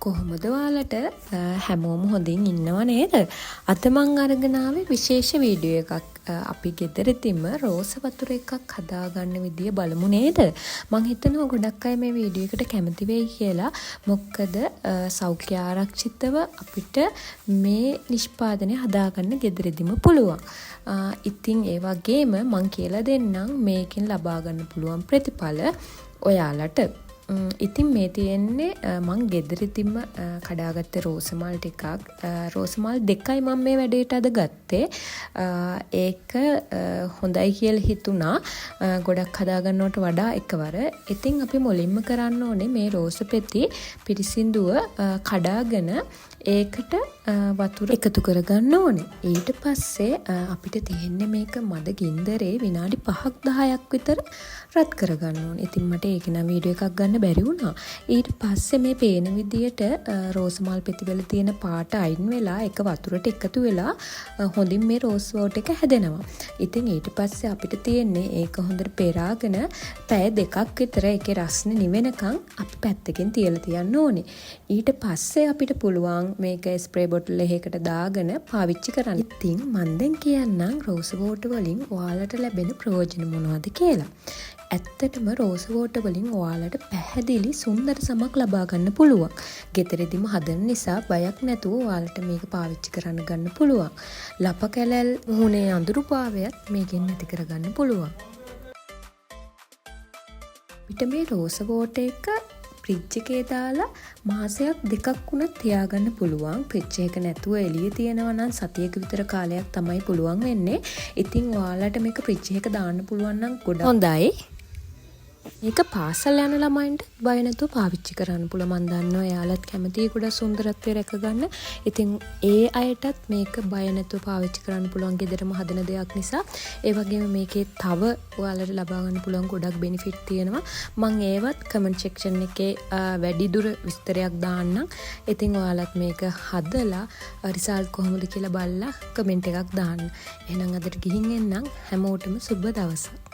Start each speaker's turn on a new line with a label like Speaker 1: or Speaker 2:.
Speaker 1: කොහොමද ඔයාලට හැමෝම හොඳින් ඉන්නව නේද? අද මං අරගෙන ආවේ විශේෂ වීඩියෝ එකක්. අපි ගෙදරදීම රෝස වතුර එකක් හදාගන්න විදිය බලමු නේද? මං හිතනවා ගොඩක් අය මේ වීඩියෝ එකට කැමති වෙයි කියලා. මොකද සෞඛ්‍ය ආරක්ෂිතව අපිට මේ නිෂ්පාදනය හදාගන්න ගෙදරදීම පුළුවන්. ඉතින් ඒ වගේම මං කියලා දෙන්නම් මේකෙන් ලබා ගන්න පුළුවන් ප්‍රතිඵල ඔයාලට. ඉතින් මේ තියෙන්නේ මං ගෙදරදීම කඩාගත්ත රෝස මල් ටිකක්. රෝස මල් දෙකයි මම මේ වැඩේට අද ගත්තේ. ඒක හොඳයි කියලා හිතුණා ගොඩක් හදාගන්නවට වඩා එකවර. ඉතින් අපි මුලින්ම කරන්න ඕනේ මේ රෝස පෙති පිරිසිදුව කඩාගෙන ඒකට වතුර එකතු කරගන්න ඕනේ. ඊට පස්සේ අපිට තියෙන්නේ මේක මද ගින්දරේ විනාඩි 5ක් 10ක් විතර රත් කරගන්න ඕනේ. ඉතින් මට ඒක නම් වීඩියෝ එකක් ගන්න බැරි වුණා. ඊට පස්සේ මේ පේන විදියට රෝස් මල් පෙති වල තියෙන පාට අයින් වෙලා ඒක වතුරට එකතු වෙලා හොඳින් මේ රෝස් වෝට් එක හැදෙනවා. ඉතින් ඊට පස්සේ අපිට තියෙන්නේ ඒක හොඳට පෙරාගෙන පැය 2ක් විතර ඒකේ රස්නේ නිවෙනකන් අපි පැත්තකින් තියලා තියන්න ඕනේ. ඊට පස්සේ අපිට පුළුවන් මේක ස්ප්‍රේ බොටල් එකකට දාගෙන පාවිච්චි කරන්න. ඉතින් මම දැන් කියන්නම් රෝස් වෝටර් වලින් ඔයාලට ලැබෙන ප්‍රයෝජන මොනවද කියලා. ඇත්තටම රෝස් වෝටර් වලින් ඔයාලට පැහැදිලි සුන්දර සමක් ලබා ගන්න පුළුවන්. ගෙදරදීම හදන නිසා බයක් නැතුව ඔයාලට මේක පාවිච්චි කරන්න ගන්න පුළුවන්. ලප කැලල් මුහුණේ අඳුරුපාවයත් මේකෙන් නැති කරගන්න පුළුවන්. පිට මේ රෝස් වෝටර් එක ෆ්‍රිජ් එකේ දාලා මාසයක් දෙකක් වුණත් තියාගන්න පුළුවන්. ෆ්‍රිජ් එක නැතුව එළියේ තියනවා නම් සතියක විතර කාලයක් තමයි පුළුවන් වෙන්නේ. ඉතින් ඔයාලට මේක ෆ්‍රිජ් එක දාන්න පුළුවන් නම් ගොඩක් හොඳයි. මේක පාසල් යන ළමයින්ට බය නැතුව පාවිච්චි කරන්න පුළුවන්. මම දන්නවා එයාලත් කැමතියි ගොඩක් සුන්දරත්වය රැක ගන්න. ඉතින් ඒ අයටත් මේක බය නැතුව පාවිච්චි කරන්න පුළුවන් ගෙදරම හදන දෙයක් නිසා. ඒ වගේම මේකේ තව ඔයාලට ලබා ගන්න පුළුවන් ගොඩක් බෙනිෆිට් තියෙනවා. මම ඒවත් කමෙන්ට් සෙක්ෂන් එකේ වැඩිදුර විස්තරයක් දාන්නම්. ඉතින් ඔයාලත් මේක හදලා රිසල්ට් කොහොමද කියලා බලලා කමෙන්ට් එකක් දාන්න. එහෙනම් අදට ගිහින් එන්නම්. හැමෝටම සුබ දවසක්.